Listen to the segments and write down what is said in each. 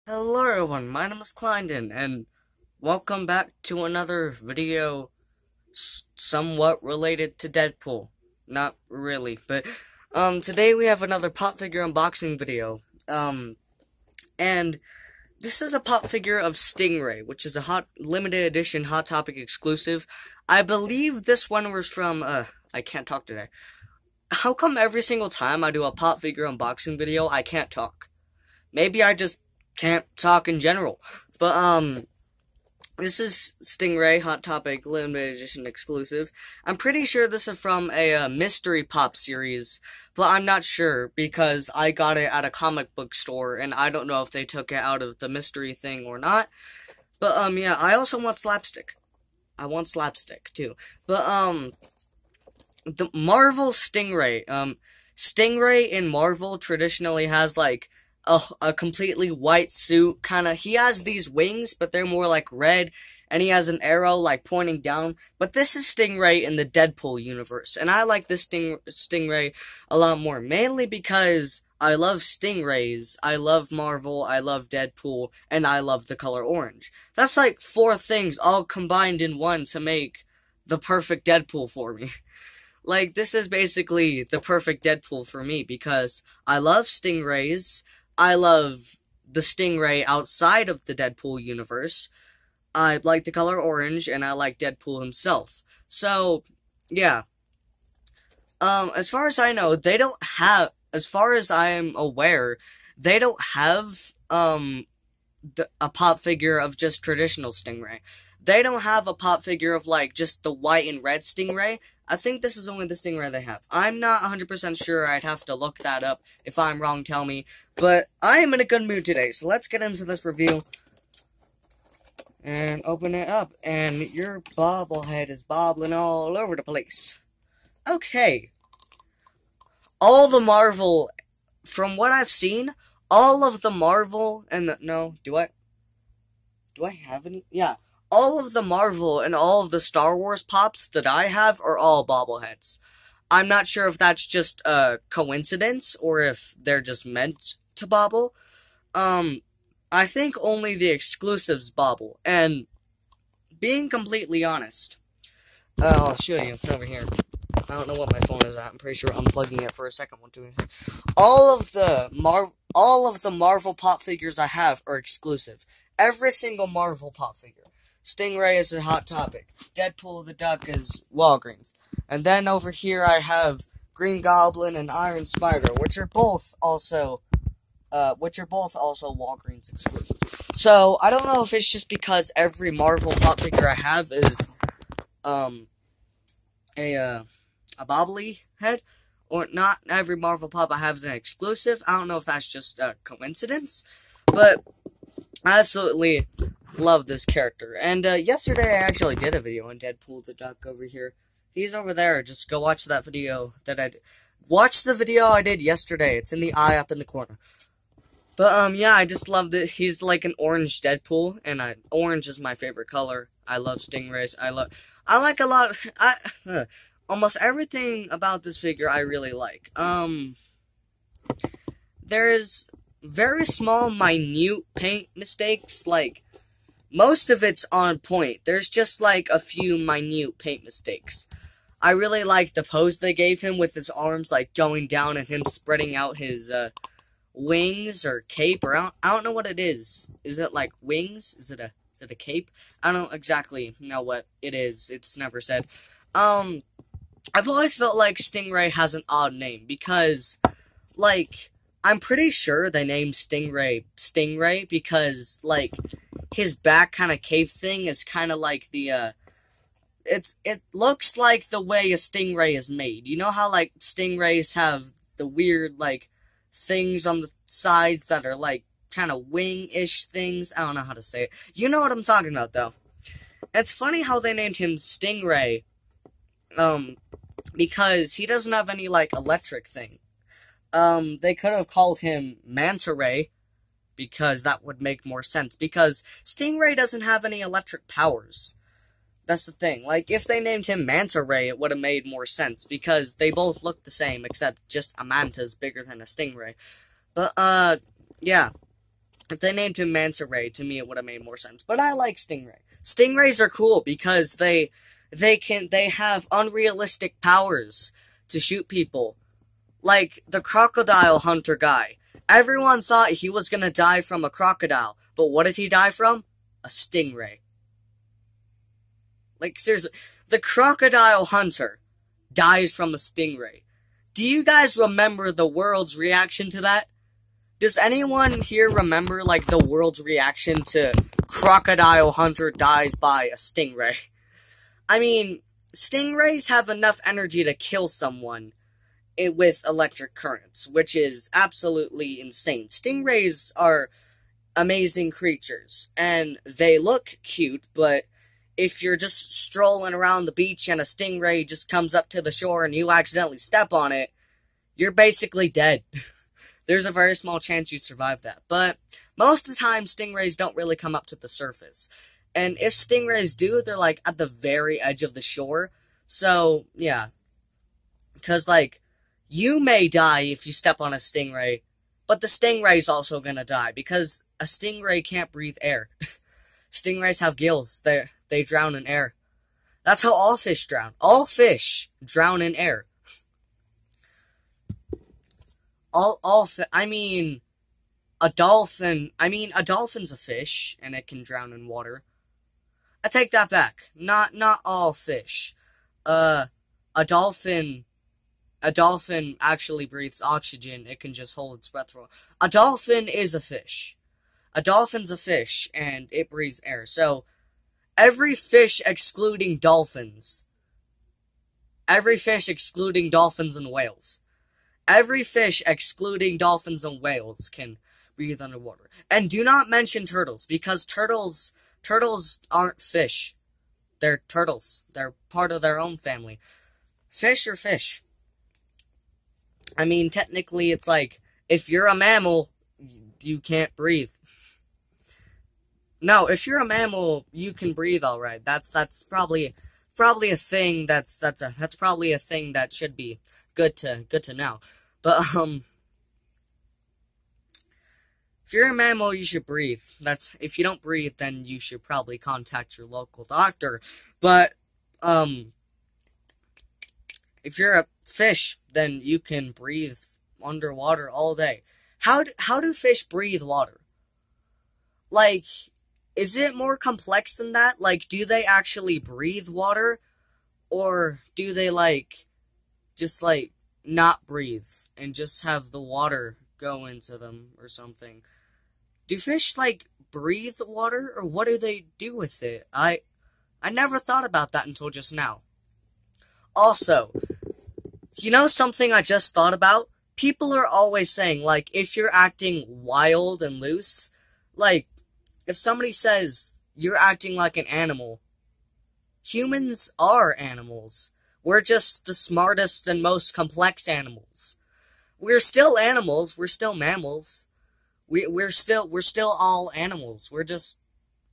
Hello everyone, my name is Clindon, and welcome back to another video somewhat related to Deadpool. Not really, but today we have another pop figure unboxing video. And this is a pop figure of Stingray, which is a limited edition Hot Topic exclusive. I believe this one was from I can't talk today. How come every single time I do a pop figure unboxing video I can't talk? Maybe I just can't talk in general. But, this is Stingray, Hot Topic, limited edition exclusive. I'm pretty sure this is from a mystery pop series, but I'm not sure because I got it at a comic book store, and I don't know if they took it out of the mystery thing or not. But, yeah, I also want slapstick. I want slapstick, too. But, the Marvel Stingray, Stingray in Marvel traditionally has, like, a completely white suit, he has these wings, but they're more like red, and he has an arrow, like, pointing down, but this is Stingray in the Deadpool universe, and I like this Stingray a lot more, mainly because I love Stingrays, I love Marvel, I love Deadpool, and I love the color orange. That's like 4 things all combined in one to make the perfect Deadpool for me. Like, this is basically the perfect Deadpool for me, because I love Stingrays, I love the Stingray outside of the Deadpool universe. I like the color orange, and I like Deadpool himself. So, yeah. As far as I know, they don't have, as far as I'm aware, they don't have, a pop figure of just traditional Stingray. They don't have a pop figure of, like, just the white and red Stingray. I think this is only the Stingray they have. I'm not 100% sure. I'd have to look that up. If I'm wrong, tell me. But I am in a good mood today, so let's get into this review. And open it up. And your bobblehead is bobbling all over the place. Okay. All the Marvel, from what I've seen, all of the Marvel, and no, do I have any? Yeah. All of the Marvel and all of the Star Wars pops that I have are all bobbleheads. I'm not sure if that's just a coincidence or if they're just meant to bobble. I think only the exclusives bobble. And being completely honest, I'll show you over here. I don't know what my phone is at. I'm pretty sure unplugging it for a second won't do anything. All of the Marvel pop figures I have are exclusive. Every single Marvel pop figure. Stingray is a Hot Topic. Deadpool the Duck is Walgreens. And then over here I have Green Goblin and Iron Spider, which are both also Walgreens exclusives. So I don't know if it's just because every Marvel pop figure I have is a bobbly head, or not every Marvel pop I have is an exclusive. I don't know if that's just a coincidence, but I absolutely love this character. And yesterday I actually did a video on Deadpool the Duck over here. He's over there. Just go watch that video that I did. Watch the video I did yesterday. It's in the eye up in the corner. But yeah, I just loved it. He's like an orange Deadpool, and orange is my favorite color. I love Stingrays. I like a lot. Almost everything about this figure I really like. There's very small, minute paint mistakes, like, most of it's on point. There's just, like, a few minute paint mistakes. I really like the pose they gave him with his arms, like, going down and him spreading out his, wings or cape, or I don't know what it is. Is it, like, wings? Is it a cape? I don't exactly know what it is. It's never said. I've always felt like Stingray has an odd name, because, like, I'm pretty sure they named Stingray because, like, his back kind of cape thing is kind of like the, it looks like the way a stingray is made. You know how, like, stingrays have the weird, like, things on the sides that are, like, kind of wing-ish things? I don't know how to say it. You know what I'm talking about, though. It's funny how they named him Stingray, because he doesn't have any, like, electric thing. They could have called him Manta Ray, because that would make more sense, because Stingray doesn't have any electric powers. That's the thing. Like, if they named him Manta Ray, it would have made more sense, because they both look the same, except just a manta's bigger than a Stingray. But, yeah. If they named him Manta Ray, to me it would have made more sense. But I like Stingray. Stingrays are cool because they have unrealistic powers to shoot people. Like the crocodile hunter guy. Everyone thought he was gonna die from a crocodile, but what did he die from? A stingray. Like, seriously, the crocodile hunter dies from a stingray. Do you guys remember the world's reaction to that? Does anyone here remember, like, the world's reaction to crocodile hunter dies by a stingray? I mean, stingrays have enough energy to kill someone with electric currents, which is absolutely insane. Stingrays are amazing creatures, and they look cute, but if you're just strolling around the beach and a stingray just comes up to the shore and you accidentally step on it, you're basically dead. There's a very small chance you'd survive that. But most of the time, stingrays don't really come up to the surface. And if stingrays do, they're, like, at the very edge of the shore. So, yeah. Because, like, you may die if you step on a stingray, but the stingray's also gonna die, because a stingray can't breathe air. Stingrays have gills. They drown in air. That's how all fish drown. All fish drown in air. A dolphin's a fish, and it can drown in water. I take that back. Not all fish. A dolphin actually breathes oxygen. It can just hold its breath for a dolphin is a fish. A dolphin's a fish, and it breathes air. So, every fish excluding dolphins and whales. Every fish excluding dolphins and whales can breathe underwater. And do not mention turtles, because turtles aren't fish. They're turtles. They're part of their own family. Fish are fish. I mean, technically, it's like, if you're a mammal, you can't breathe. No, if you're a mammal, you can breathe all right. That's probably a thing. That's probably a thing that should be good to know. But if you're a mammal, you should breathe. If you don't breathe, then you should probably contact your local doctor. But if you're a fish, then you can breathe underwater all day. How do fish breathe water? Like, is it more complex than that? Like, do they actually breathe water? Or do they, like, just, like, not breathe and just have the water go into them or something? Do fish, like, breathe water? Or what do they do with it? I never thought about that until just now. Also, you know something I just thought about? People are always saying, like, if you're acting wild and loose, like, if somebody says you're acting like an animal, humans are animals. We're just the smartest and most complex animals. We're still animals. We're still mammals. We're still all animals. We're just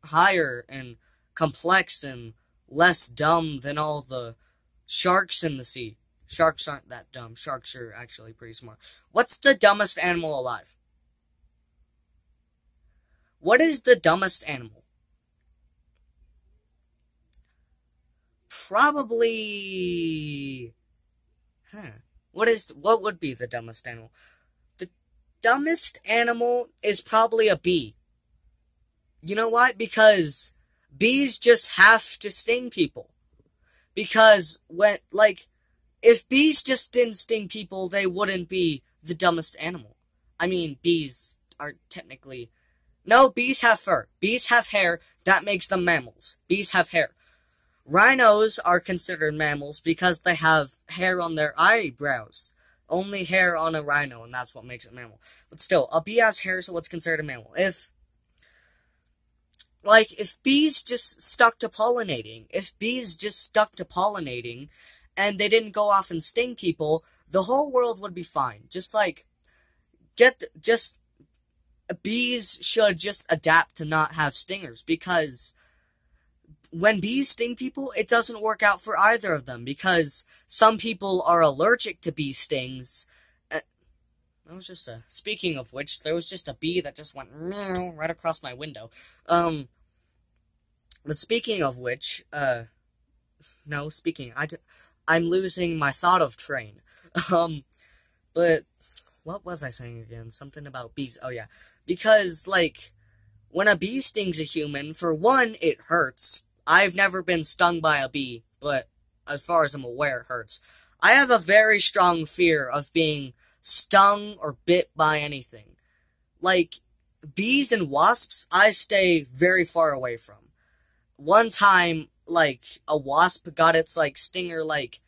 higher and complex and less dumb than all the sharks in the sea. Sharks aren't that dumb. Sharks are actually pretty smart. What's the dumbest animal alive? What is the dumbest animal? Probably... What would be the dumbest animal? The dumbest animal is probably a bee. You know why? Because bees just have to sting people. Because if bees just didn't sting people, they wouldn't be the dumbest animal. I mean, bees are technically... No, bees have fur. Bees have hair. That makes them mammals. Bees have hair. Rhinos are considered mammals because they have hair on their eyebrows. Only hair on a rhino, and that's what makes it mammal. But still, a bee has hair, so it's considered a mammal. If bees just stuck to pollinating, and they didn't go off and sting people, the whole world would be fine. Bees should just adapt to not have stingers, because when bees sting people, it doesn't work out for either of them, because some people are allergic to bee stings. That was just a. Speaking of which, there was just a bee that just went meow right across my window. But speaking of which, no, speaking, I'm losing my thought of train. But what was I saying again? Something about bees. Oh yeah, because like when a bee stings a human, for one, it hurts. I've never been stung by a bee, but as far as I'm aware, it hurts. I have a very strong fear of being stung or bit by anything. Like, bees and wasps, I stay very far away from. One time, like, a wasp got its, like, stinger, like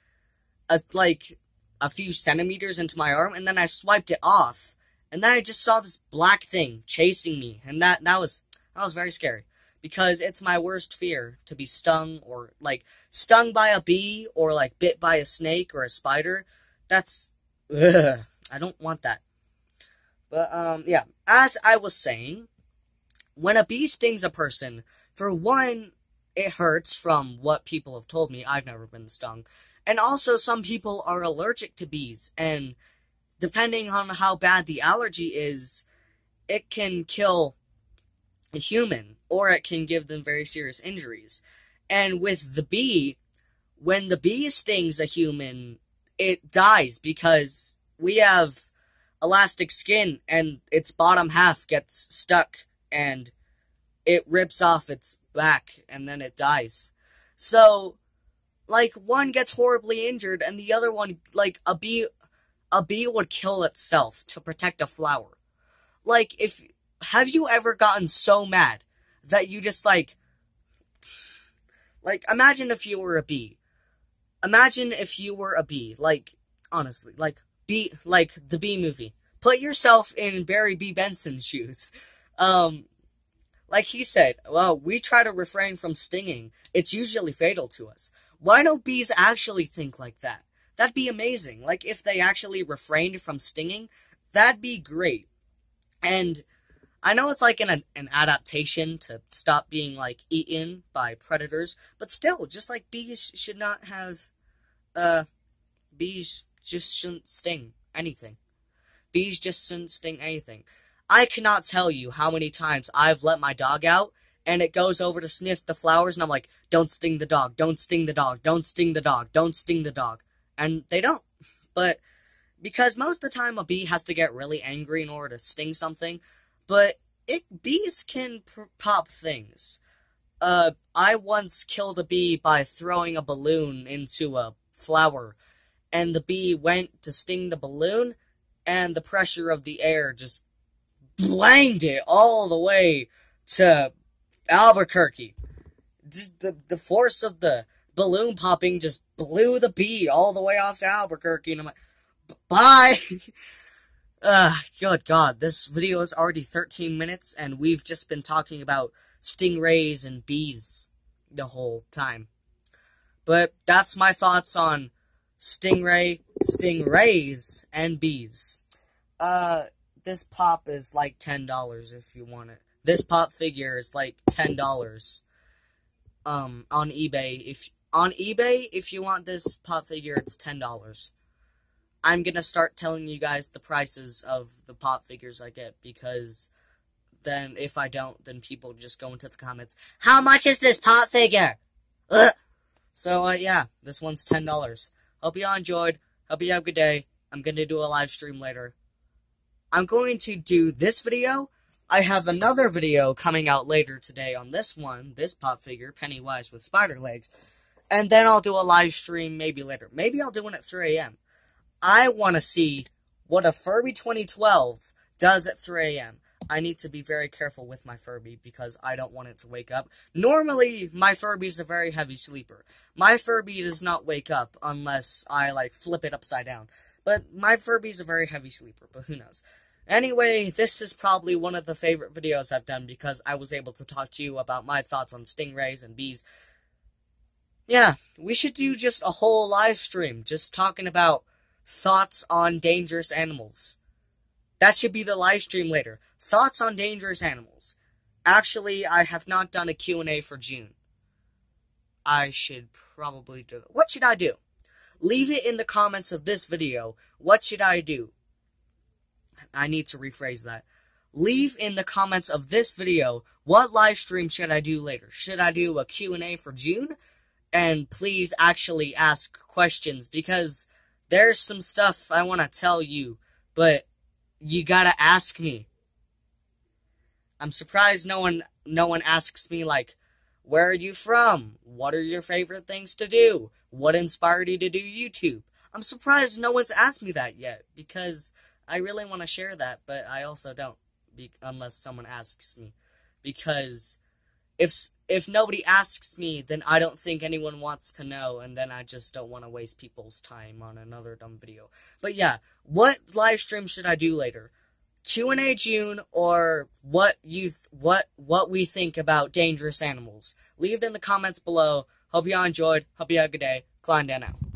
a few centimeters into my arm, and then I swiped it off. And then I just saw this black thing chasing me, and that was very scary. Because it's my worst fear to be stung, or, like, stung by a bee, or, like, bit by a snake or a spider. That's, ugh, I don't want that. But, yeah, as I was saying, when a bee stings a person, for one, it hurts from what people have told me. I've never been stung. And also, some people are allergic to bees, and depending on how bad the allergy is, it can kill a human, or it can give them very serious injuries. And with the bee, when the bee stings a human, it dies because we have elastic skin and its bottom half gets stuck and it rips off its back and then it dies. So, like, one gets horribly injured and the other one, like, a bee would kill itself to protect a flower. Like, have you ever gotten so mad that you just, like, imagine if you were a bee. Imagine if you were a bee, like, honestly, like the Bee Movie. Put yourself in Barry B. Benson's shoes. Like he said, well, we try to refrain from stinging. It's usually fatal to us. Why don't bees actually think like that? That'd be amazing. Like, if they actually refrained from stinging, that'd be great. And I know it's like an adaptation to stop being, like, eaten by predators, but still, just like bees should not have, bees just shouldn't sting anything. Bees just shouldn't sting anything. I cannot tell you how many times I've let my dog out, and it goes over to sniff the flowers, and I'm like, don't sting the dog, don't sting the dog, don't sting the dog, don't sting the dog. And they don't. But because most of the time a bee has to get really angry in order to sting something, but bees can pop things. I once killed a bee by throwing a balloon into a flower, and the bee went to sting the balloon, and the pressure of the air just blanged it all the way to Albuquerque. Just the force of the balloon popping just blew the bee all the way off to Albuquerque, and I'm like, bye! Good God, this video is already 13 minutes, and we've just been talking about stingrays and bees the whole time. But that's my thoughts on stingrays, and bees. This pop is like $10 if you want it. This pop figure is like $10. On eBay. If you want this pop figure, it's $10. I'm gonna start telling you guys the prices of the pop figures I get, because then if I don't, then people just go into the comments, how much is this pop figure? Ugh. So, yeah, this one's $10. Hope you all enjoyed. Hope you have a good day. I'm gonna do a live stream later. I'm going to do this video. I have another video coming out later today on this one, this pop figure, Pennywise with spider legs. And then I'll do a live stream maybe later. Maybe I'll do one at 3 a.m. I want to see what a Furby 2012 does at 3 a.m. I need to be very careful with my Furby because I don't want it to wake up. Normally, my Furby's a very heavy sleeper. My Furby does not wake up unless I, like, flip it upside down. But my Furby's a very heavy sleeper, but who knows. Anyway, this is probably one of the favorite videos I've done because I was able to talk to you about my thoughts on stingrays and bees. Yeah, we should do just a whole live stream, just talking about thoughts on dangerous animals. That should be the live stream later. Thoughts on dangerous animals. Actually, I have not done a Q&A for June. I should probably do it. What should I do? Leave it in the comments of this video. What should I do? I need to rephrase that. Leave in the comments of this video what live stream should I do later. Should I do a Q&A for June? And please actually ask questions, because there's some stuff I want to tell you, but you gotta ask me. I'm surprised no one asks me, like, where are you from? What are your favorite things to do? What inspired you to do YouTube? I'm surprised no one's asked me that yet, because I really want to share that, but I also don't, unless someone asks me. Because if nobody asks me, then I don't think anyone wants to know, and then I just don't want to waste people's time on another dumb video. But yeah, what live stream should I do later? Q&A June, or what we think about dangerous animals. Leave it in the comments below. Hope y'all enjoyed. Hope you had a good day. Klein Dan out.